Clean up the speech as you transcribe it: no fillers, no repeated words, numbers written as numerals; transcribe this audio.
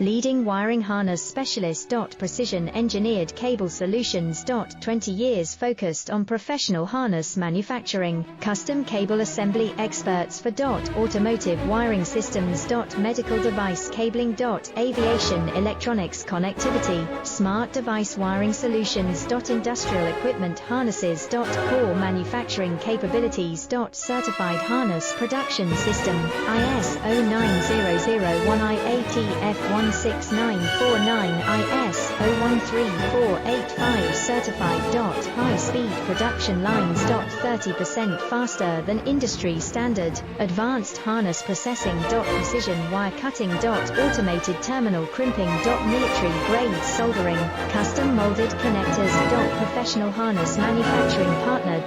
Leading wiring harness specialist. Precision engineered cable solutions. 20 years focused on professional harness manufacturing, custom cable assembly experts for automotive wiring systems. Medical device cabling. Aviation electronics connectivity, smart device wiring solutions. Industrial equipment harnesses. Core manufacturing capabilities. Certified harness production system, ISO 9001 IATF 16949 IS 013485 certified. High-speed production lines. 30% faster than industry standard. Advanced harness processing. Precision wire cutting. Automated terminal crimping. Military grade soldering. Custom molded connectors. Professional harness manufacturing partner.